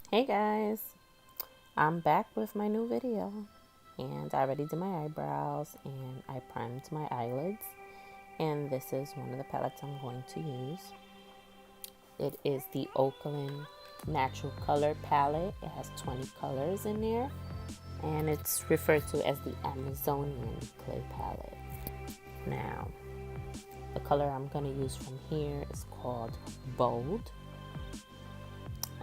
Hey guys, I'm back with my new video and I already did my eyebrows and I primed my eyelids, and this is one of the palettes I'm going to use. It is the Oakland Natural Color Palette. It has 20 colors in there and it's referred to as the Amazonian Clay Palette. Now, the color I'm going to use from here is called Bold.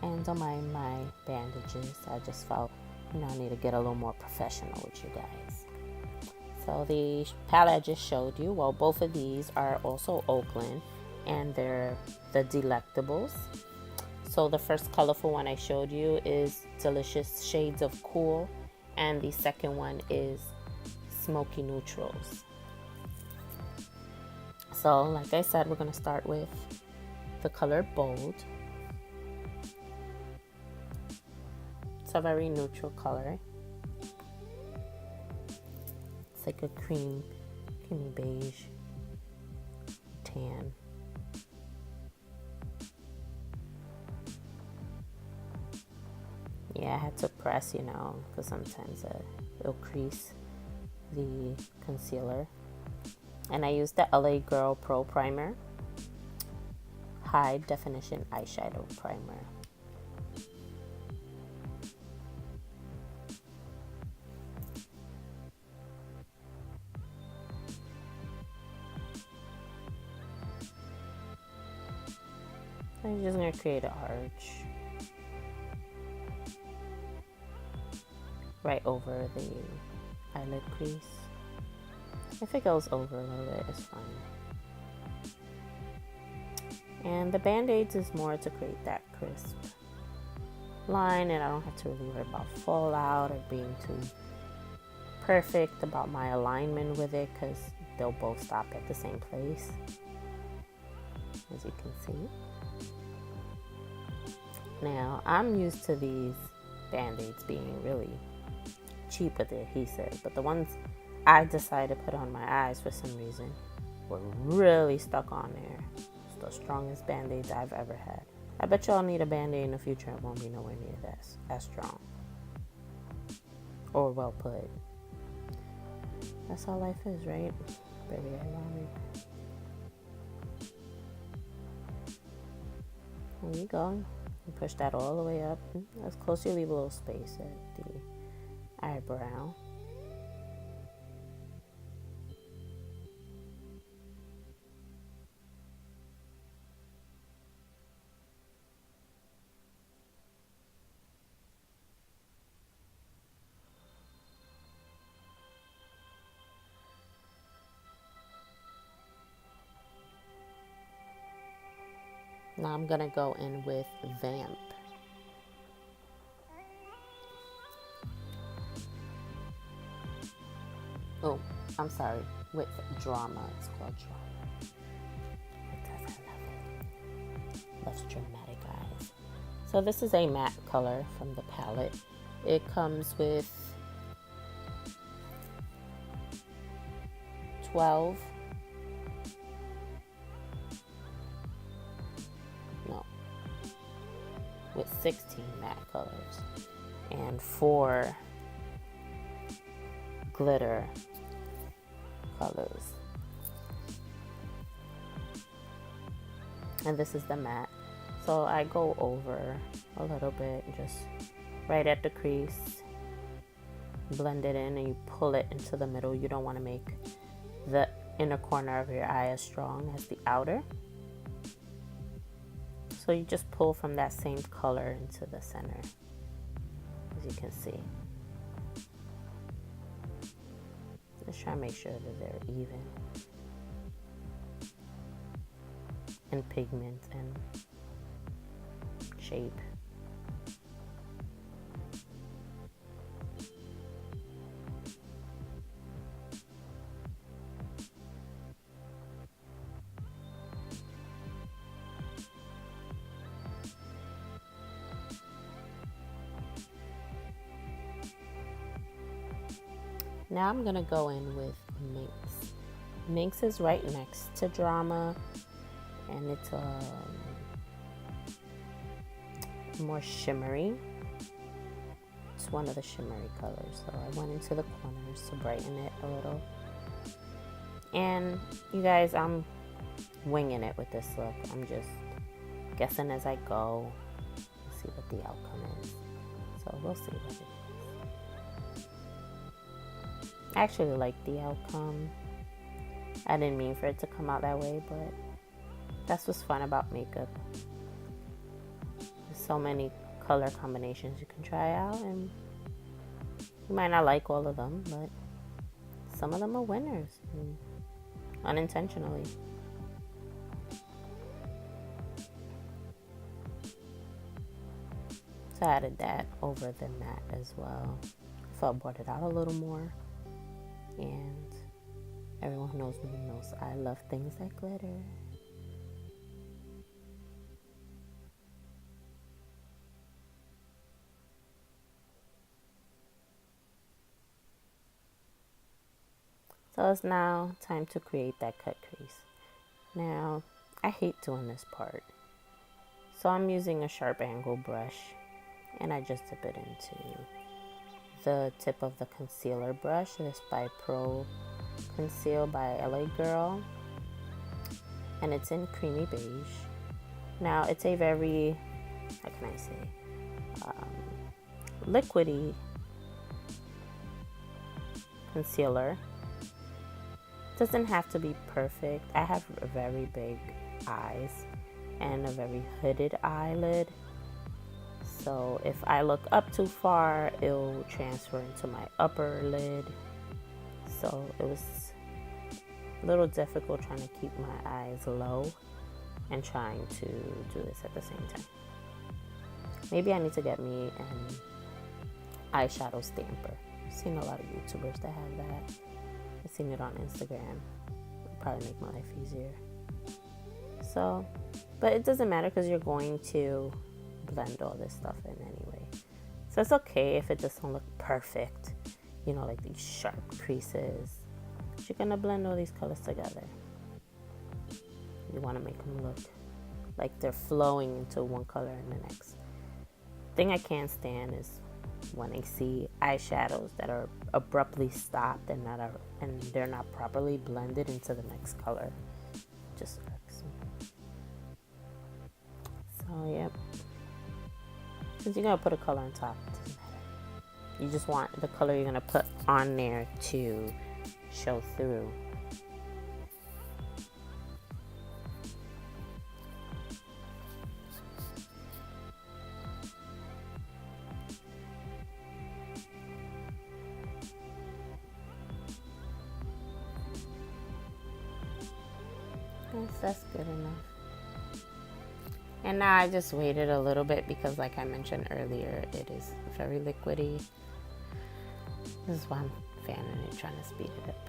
And on my bandages, I just felt, I need to get a little more professional with you guys. So the palette I just showed you, well, both of these are also Oakland, and they're the Delectables. So the first colorful one I showed you is Delicious Shades of Cool, and the second one is Smoky Neutrals. So like I said, we're going to start with the color Bold. A very neutral color. It's like a creamy beige tan. Yeah, I had to press, because sometimes it'll crease the concealer. And I used the LA Girl Pro Primer, High Definition Eyeshadow Primer. I'm just going to create an arch right over the eyelid crease. If it goes over a little bit, it's fine. And the band-aids is more to create that crisp line, and I don't have to really worry about fallout or being too perfect about my alignment with it, because they'll both stop at the same place, as you can see. Now, I'm used to these band-aids being really cheap with the adhesive, but the ones I decided to put on my eyes for some reason were really stuck on there. It's the strongest band-aids I've ever had. I bet y'all need a band-aid in the future. It won't be nowhere near that strong or well put. That's how life is, right? Very ironic. There you go. And push that all the way up. As close, you leave a little space at the eyebrow. Now I'm gonna go in with Vamp. Oh, I'm sorry, with Drama. It's called Drama. Because I love dramatic eyes. So this is a matte color from the palette. It comes with 12 with 16 matte colors and 4 glitter colors. And this is the matte. So I go over a little bit, just right at the crease, blend it in, and you pull it into the middle. You don't want to make the inner corner of your eye as strong as the outer. So you just pull from that same color into the center, as you can see. Just try to make sure that they're even in pigment and shape. Now I'm gonna go in with Minx. Minx is right next to Drama, and it's more shimmery. it's one of the shimmery colors. So I went into the corners to brighten it a little. And you guys, I'm winging it with this look. I'm just guessing as I go. See what the outcome is. So we'll see what it is. I actually like the outcome. I didn't mean for it to come out that way, but that's what's fun about makeup. There's so many color combinations you can try out, and you might not like all of them, but some of them are winners, unintentionally. So I added that over the matte as well. So I brought it out a little more, and everyone who knows me knows I love things that glitter. So it's now time to create that cut crease. Now, I hate doing this part. So I'm using a sharp angle brush, and I just dip it into the tip of the concealer brush. This by Pro Conceal by LA Girl, and it's in creamy beige. Now it's a very, how can I say, liquidy concealer. Doesn't have to be perfect. I have very big eyes and a very hooded eyelid, so if I look up too far, it'll transfer into my upper lid. So it was a little difficult trying to keep my eyes low and trying to do this at the same time. Maybe I need to get me an eyeshadow stamper. I've seen a lot of YouTubers that have that. I've seen it on Instagram. It'll probably make my life easier. So, but it doesn't matter because you're going to blend all this stuff in anyway. So it's okay if it doesn't look perfect, you know, like these sharp creases. You're gonna blend all these colors together. You want to make them look like they're flowing into one color and the next. Thing I can't stand is when I see eyeshadows that are abruptly stopped and they're not properly blended into the next color. Just irks me. So yeah, since you're gonna put a color on top, it doesn't matter. You just want the color you're gonna put on there to show through. That's good enough. And now I just waited a little bit because, like I mentioned earlier, it is very liquidy. This is why I'm fanning it, trying to speed it up.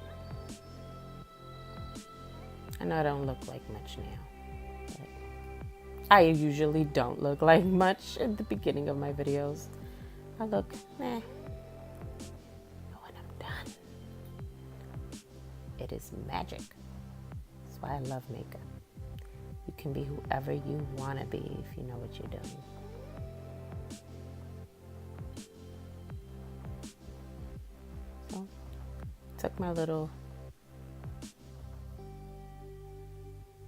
I know I don't look like much now, but I usually don't look like much at the beginning of my videos. I look, meh. But when I'm done, it is magic. That's why I love makeup. You can be whoever you want to be if you know what you're doing. So, took my little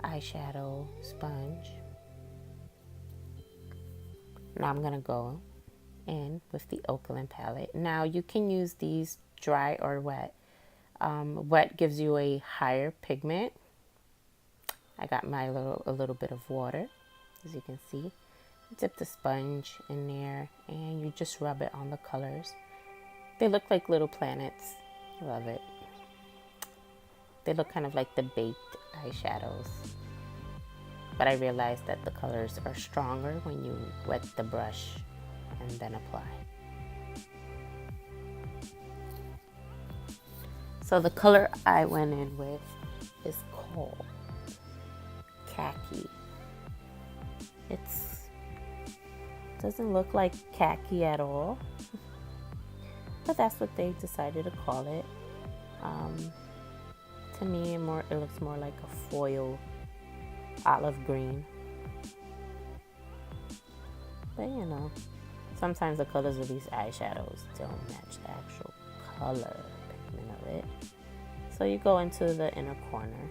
eyeshadow sponge. Now I'm going to go in with the Oakland palette. Now you can use these dry or wet. Wet gives you a higher pigment. I got a little bit of water, as you can see. Dip the sponge in there and you just rub it on the colors. They look like little planets. I love it. They look kind of like the baked eyeshadows. But I realized that the colors are stronger when you wet the brush and then apply. So the color I went in with is called Khaki. It doesn't look like khaki at all, but that's what they decided to call it. To me, it looks more like a foil olive green. But you know, Sometimes the colors of these eyeshadows don't match the actual color pigment of it. So you go into the inner corner,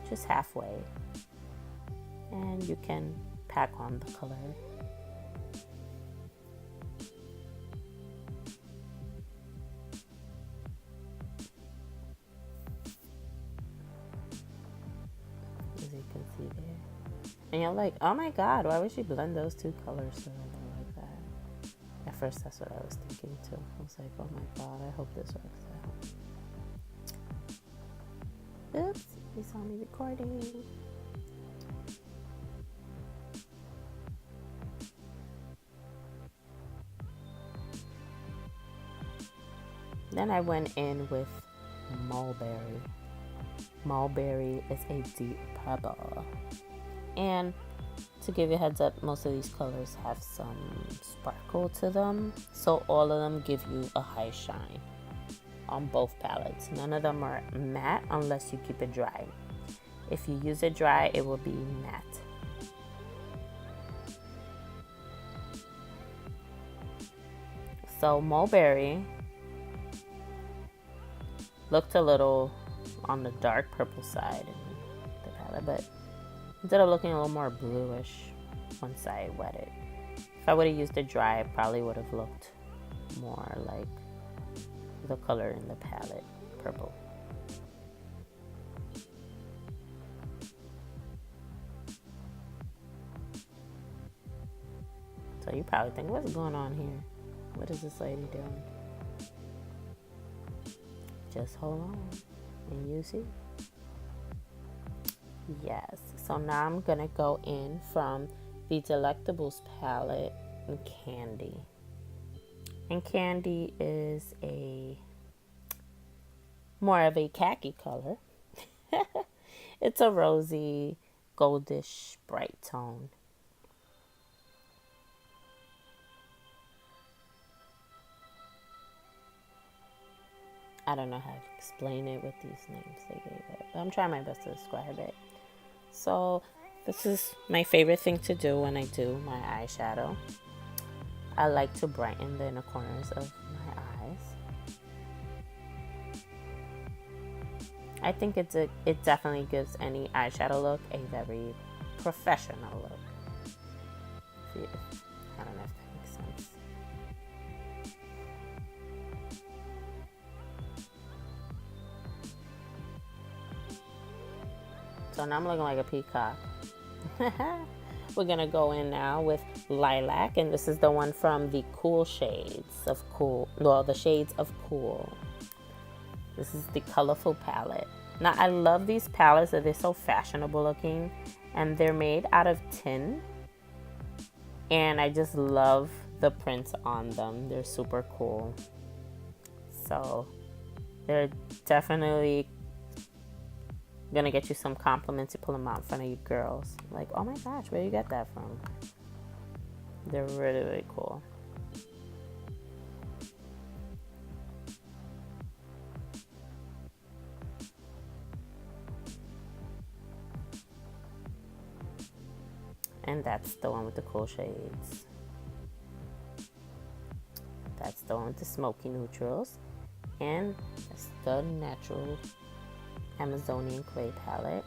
just halfway, and you can pack on the color. As you can see there. And you're like, oh my god, why would she blend those two colors together like that? At first, that's what I was thinking too. I was like, oh my god, I hope this works out. Oops, you saw me recording. Then I went in with Mulberry. Mulberry is a deep purple. And to give you a heads up, most of these colors have some sparkle to them. So all of them give you a high shine on both palettes. None of them are matte unless you keep it dry. If you use it dry, it will be matte. So Mulberry looked a little on the dark purple side in the palette, but ended up looking a little more bluish once I wet it. If I would have used it dry, it probably would have looked more like the color in the palette, purple. So you probably think, what's going on here? What is this lady doing? Just hold on and you see. Yes, so now I'm gonna go in from the Delectables palette in Candy. And Candy is a more of a khaki color. It's a rosy, goldish, bright tone. I don't know how to explain it with these names they gave it, but I'm trying my best to describe it. So this is my favorite thing to do when I do my eyeshadow. I like to brighten the inner corners of my eyes. I think it definitely gives any eyeshadow look a very professional look. I don't know if that makes sense. So now I'm looking like a peacock. We're gonna go in now with Lilac, and this is the one from the Cool Shades of Cool. Well, the Shades of Cool. This is the colorful palette. Now I love these palettes that they're so fashionable looking, and they're made out of tin. And I just love the prints on them. They're super cool. So they're definitely gonna get you some compliments. You pull them out in front of you girls, like, oh my gosh, where you get that from? They're really, really cool. And that's the one with the cool shades. That's the one with the smoky neutrals. And that's the natural Amazonian clay palette.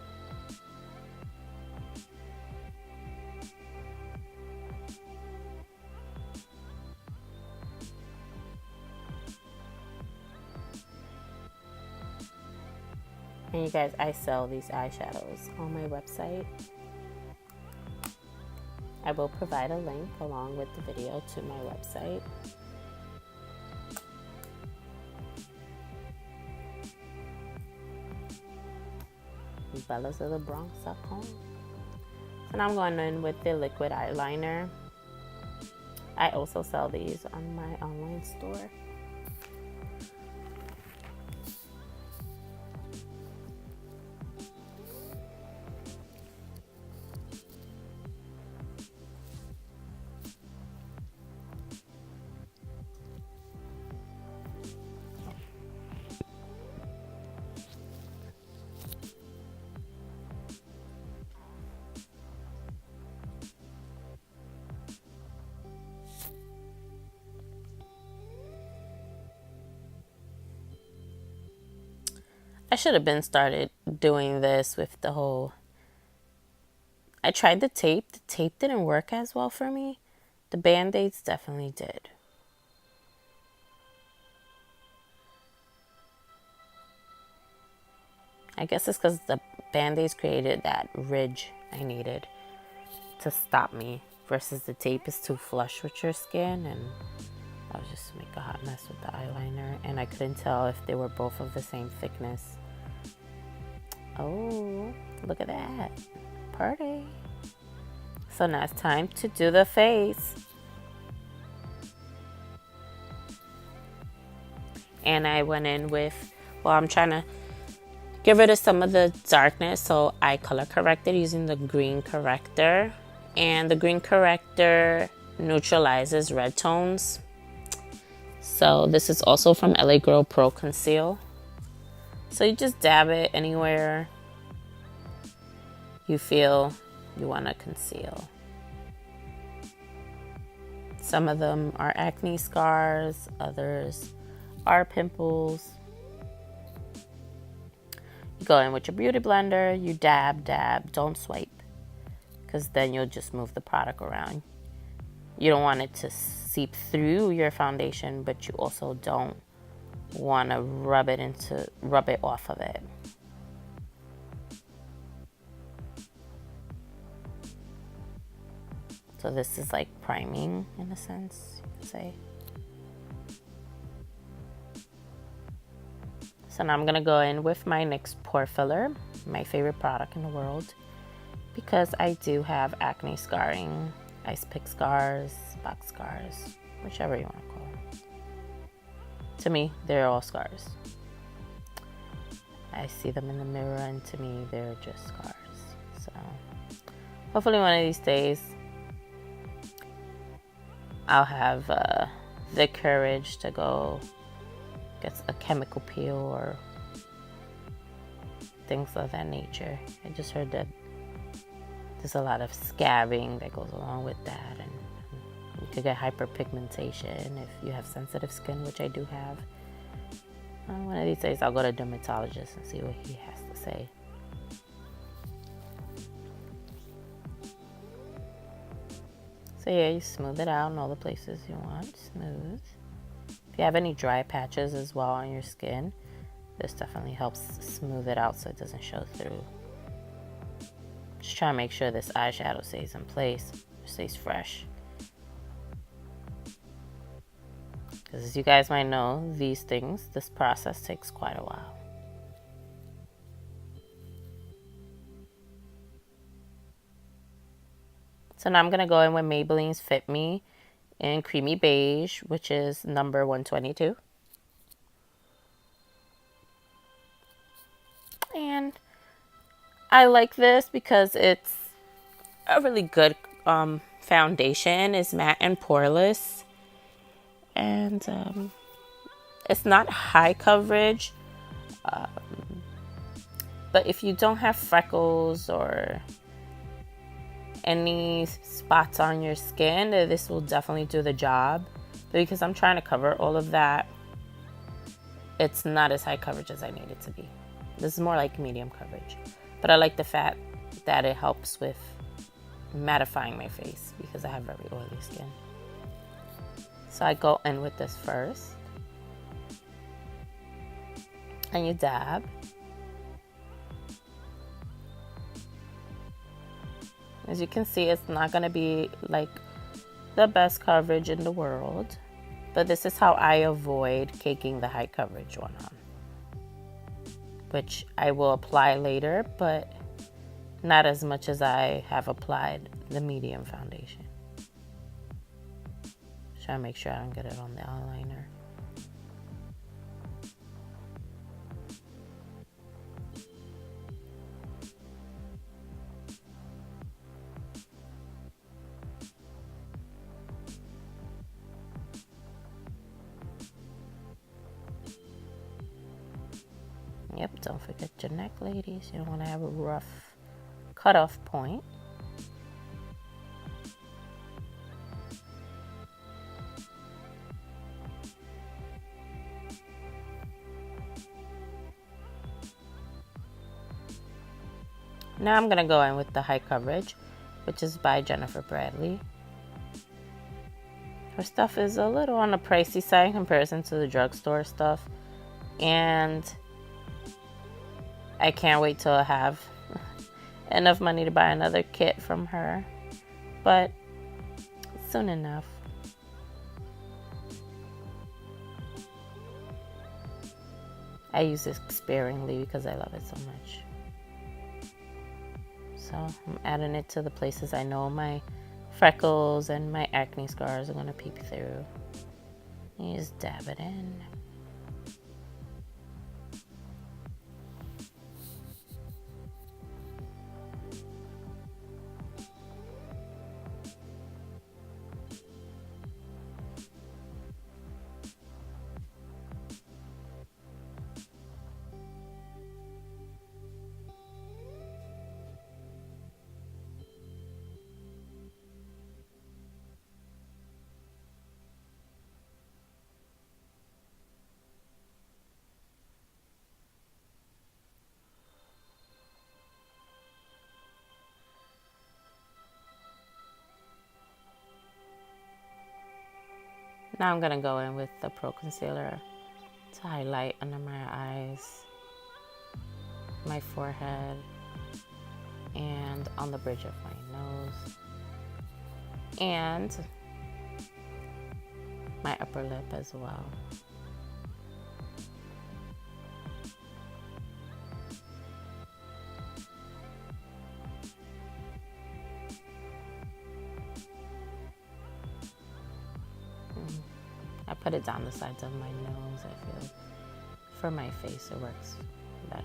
And you guys, I sell these eyeshadows on my website. I will provide a link along with the video to my website. BellasOfTheBronx.com. So now I'm going in with the liquid eyeliner. I also sell these on my online store. I should have been started doing this with the whole... I tried the tape. The tape didn't work as well for me. The Band-Aids definitely did. I guess it's because the Band-Aids created that ridge I needed to stop me, versus the tape is too flush with your skin, and I was just make a hot mess with the eyeliner, and I couldn't tell if they were both of the same thickness. Oh, look at that. Party. So now it's time to do the face. And I went in with, well, I'm trying to get rid of some of the darkness, so I color corrected using the green corrector. And the green corrector neutralizes red tones. So this is also from LA Girl Pro Conceal. So you just dab it anywhere you feel you want to conceal. Some of them are acne scars, others are pimples. You go in with your beauty blender, you dab, don't swipe, because then you'll just move the product around. You don't want it to seep through your foundation, but you also don't want to rub it off of it. So this is like priming in a sense, you could say. So now I'm gonna go in with my NYX pore filler, my favorite product in the world, because I do have acne scarring, ice pick scars, box scars, whichever you want to call them. To me, they're all scars. I see them in the mirror, and to me, they're just scars. So hopefully one of these days, I'll have the courage to go get a chemical peel or things of that nature. I just heard that there's a lot of scabbing that goes along with that, and you could get hyperpigmentation if you have sensitive skin, which I do have. One of these days I'll go to a dermatologist and see what he has to say. So yeah, you smooth it out in all the places you want. Smooth. If you have any dry patches as well on your skin, this definitely helps smooth it out so it doesn't show through. Just try to make sure this eyeshadow stays in place, stays fresh. Because as you guys might know, this process takes quite a while. So now I'm going to go in with Maybelline's Fit Me in Creamy Beige, which is number 122. And I like this because it's a really good foundation. It's matte and poreless. And it's not high coverage. But if you don't have freckles or any spots on your skin, this will definitely do the job. But because I'm trying to cover all of that, it's not as high coverage as I need it to be. This is more like medium coverage. But I like the fact that it helps with mattifying my face because I have very oily skin. So I go in with this first. And you dab. As you can see, it's not going to be like the best coverage in the world. But this is how I avoid caking the high coverage one on. Which I will apply later, but not as much as I have applied the medium foundation. Try to make sure I don't get it on the eyeliner. Yep, don't forget your neck, ladies. You don't want to have a rough cutoff point. Now I'm going to go in with the High Coverage, which is by Jennifer Bradley. Her stuff is a little on the pricey side in comparison to the drugstore stuff. And I can't wait till I have enough money to buy another kit from her. But soon enough. I use it sparingly because I love it so much. So I'm adding it to the places I know my freckles and my acne scars are going to peep through. You just dab it in. Now I'm going to go in with the Pro Concealer to highlight under my eyes, my forehead, and on the bridge of my nose, and my upper lip as well. I put it down the sides of my nose. I feel for my face it works better.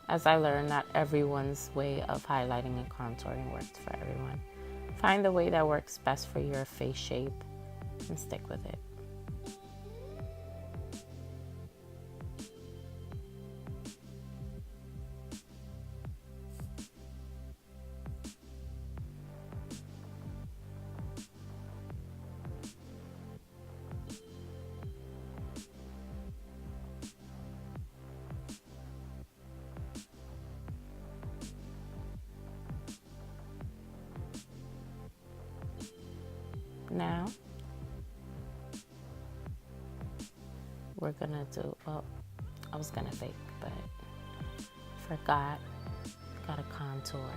As I learned, not everyone's way of highlighting and contouring works for everyone. Find the way that works best for your face shape and stick with it. Now, we're gonna do, well, I was gonna bake, but forgot, gotta contour.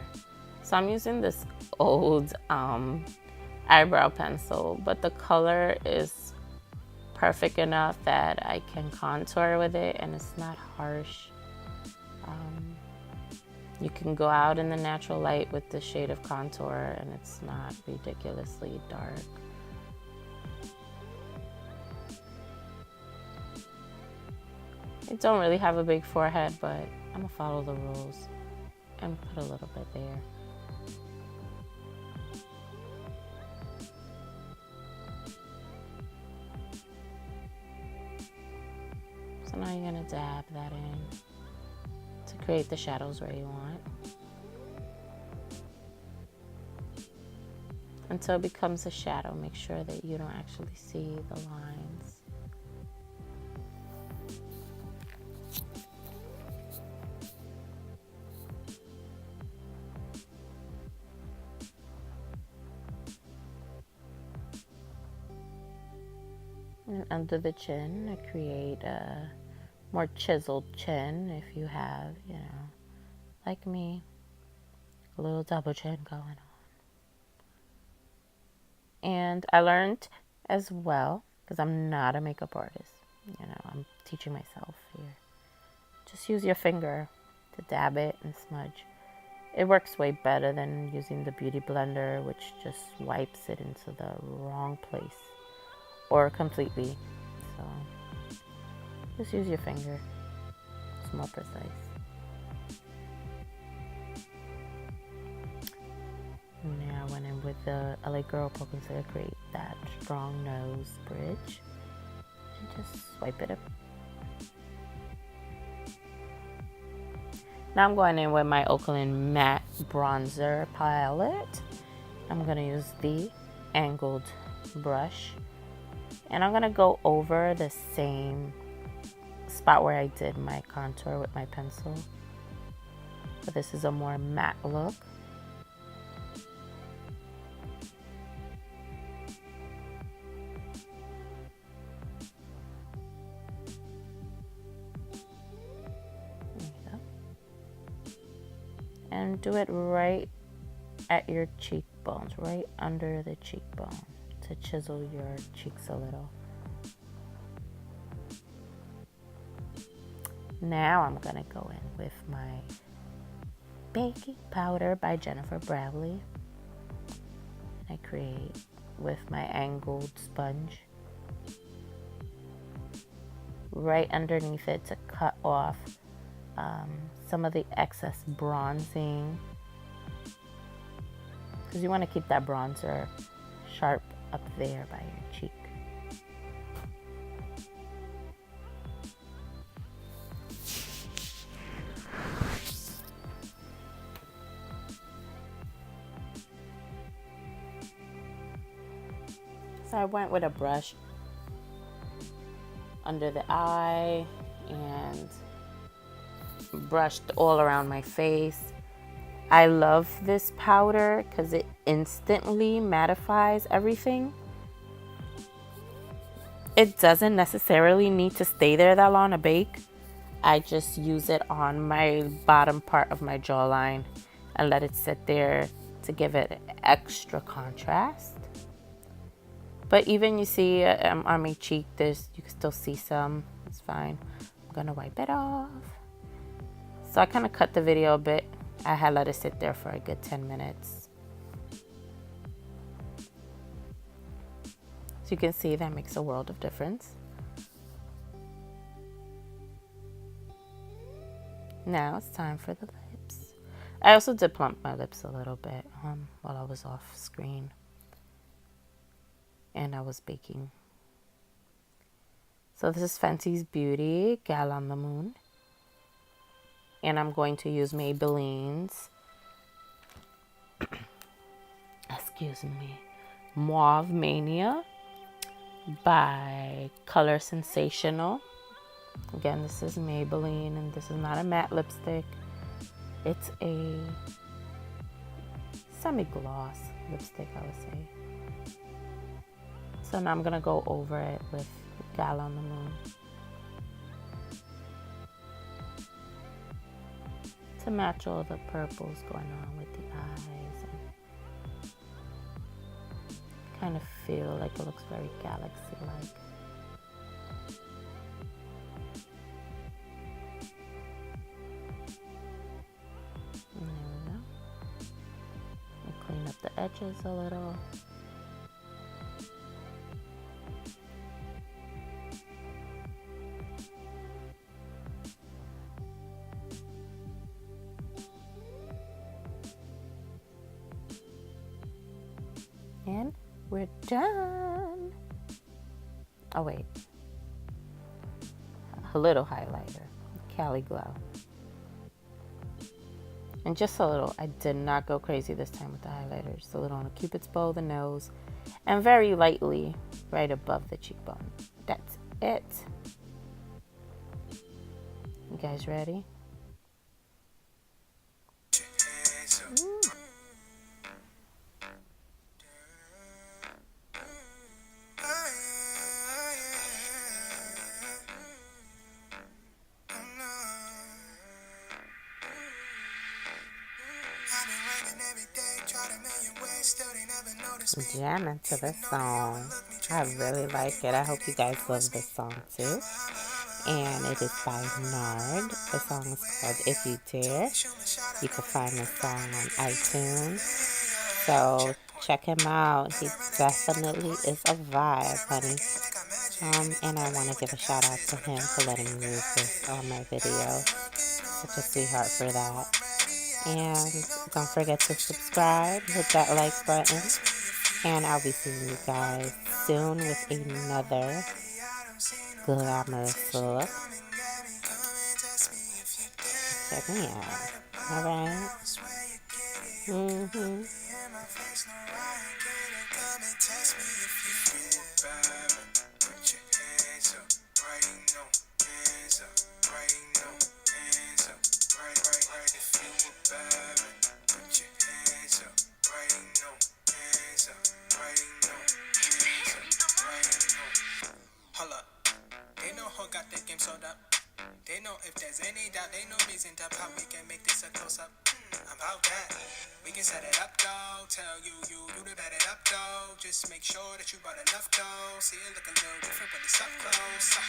So I'm using this old eyebrow pencil, but the color is perfect enough that I can contour with it and it's not harsh. You can go out in the natural light with the shade of contour and it's not ridiculously dark. I don't really have a big forehead, but I'm gonna follow the rules and put a little bit there. So now you're gonna dab that in to create the shadows where you want. Until it becomes a shadow, make sure that you don't actually see the lines. And under the chin, I create a more chiseled chin if you have, like me, a little double chin going on. And I learned as well, because I'm not a makeup artist, I'm teaching myself here. Just use your finger to dab it and smudge. It works way better than using the beauty blender, which just wipes it into the wrong place or completely. So just use your finger. It's more precise. Now I went in with the LA Girl Pro Concealer to create that strong nose bridge. And just swipe it up. Now I'm going in with my Oakland Matte Bronzer palette. I'm going to use the angled brush And I'm going to go over the same spot where I did my contour with my pencil. But this is a more matte look. There you go. And do it right at your cheekbones, right under the cheekbone, to chisel your cheeks a little. Now I'm gonna go in with my baking powder by Jennifer Bradley. I create with my angled sponge right underneath it to cut off some of the excess bronzing, because you want to keep that bronzer sharp up there by your cheek. So I went with a brush under the eye and brushed all around my face. I love this powder because it instantly mattifies everything. It doesn't necessarily need to stay there that long to bake. I just use it on my bottom part of my jawline and let it sit there to give it extra contrast. But even you see on my cheek, you can still see some. It's fine. I'm gonna wipe it off. So I kind of cut the video a bit. I had let it sit there for a good 10 minutes. So you can see that makes a world of difference. Now it's time for the lips. I also did plump my lips a little bit while I was off screen and I was baking. So this is Fenty's Beauty Gal on the Moon. And I'm going to use Maybelline's, excuse me, Mauve Mania by Color Sensational. Again, this is Maybelline, and this is not a matte lipstick. It's a semi-gloss lipstick, I would say. So now I'm going to go over it with Gal on the Moon to match all the purples going on with the eyes. And kind of feel like it looks very galaxy-like. There we go. And clean up the edges a little. And we're done. Oh wait, a little highlighter, Cali Glow. And just a little, I did not go crazy this time with the highlighter. Just a little on the Cupid's bow, the nose, and very lightly right above the cheekbone. That's it. You guys ready? Jamming to this song. I really like it. I hope you guys love this song too. And it is by Nard. The song is called If You Dare. You can find this song on iTunes. So check him out. He definitely is a vibe, honey. And I want to give a shout out to him for letting me use this on my video. Such a sweetheart for that. And don't forget to subscribe, hit that like button, and I'll be seeing you guys soon with another glamorous look. Check me out. Alright? right now, hands up, right now, hands up, right. If you a bad man, put your hands up, right now, hands up, right now, hands up, right now. Hold up, they know who got that game sold up. They know if there's any doubt, they no reason to how we can make this a close up. About that, we can set it up though. Tell you to bet it up though. Just make sure that you bought enough dough. See it look a little different when it's up close.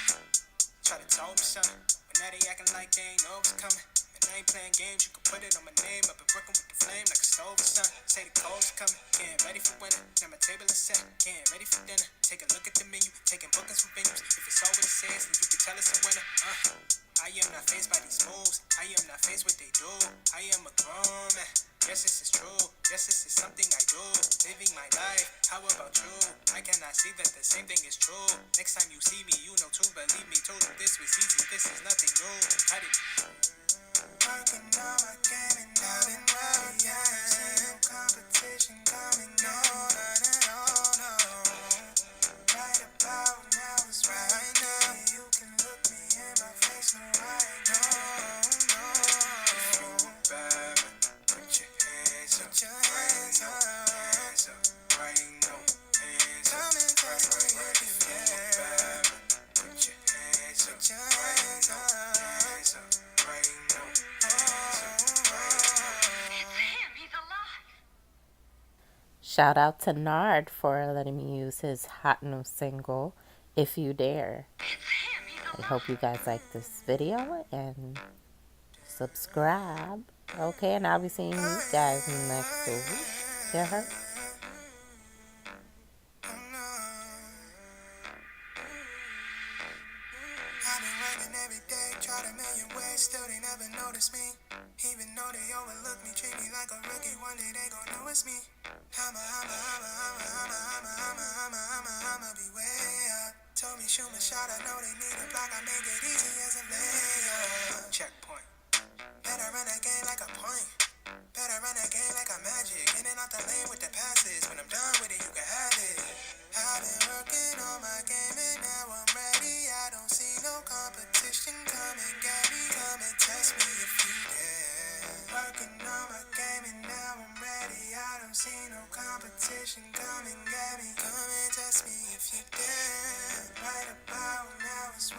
Try to tell me something, but now they acting like they ain't know what's coming. And I ain't playing games, you can put it on my name. I've been working with the flame like a stove or something. Say the cold's coming, getting ready for winter. Now my table is set, getting ready for dinner. Take a look at the menu, taking bookings from venues. If it's all what it says, then you can tell it's a winner. I am not faced by these moves. I am not faced what they do. I am a grown man. Yes, this is true. Yes, this is something I do. Living my life. How about you? I cannot see that the same thing is true. Next time you see me, you know to believe me. Told you this was easy. This is nothing new. Cut it. Working on my game and out and ready. Yeah, no competition coming. No, no. Right about now is right now. You can look me in my face, no, right no. If you a bad man, put your hands up, hands up, right now, hands up, right. If you a bad man, put your hands up, hands up, right now, hands up, Shout out to Nard for letting me use his hot new single, If You Dare. I hope you guys like this video and subscribe. Okay, and I'll be seeing you guys next week. You heard? I've been working every day, tried a million ways, still they never notice me. Even though they overlook me, treat me like a rookie, one day they gon' know it's me. I'ma be way up. Told me shoot my shot, I know they need a block, I make it easy as a layup. Checkpoint. Better run that game like a point. Better run that game like a magic. In and out the lane with the passes. When I'm done with it, you can have it. I've been working on my game and now I'm ready. I don't see no competition. Come and get me, come and test me if you dare. Working on my game and now I'm ready. I don't see no competition. Come and get me, come and test me if you dare. Right about now it's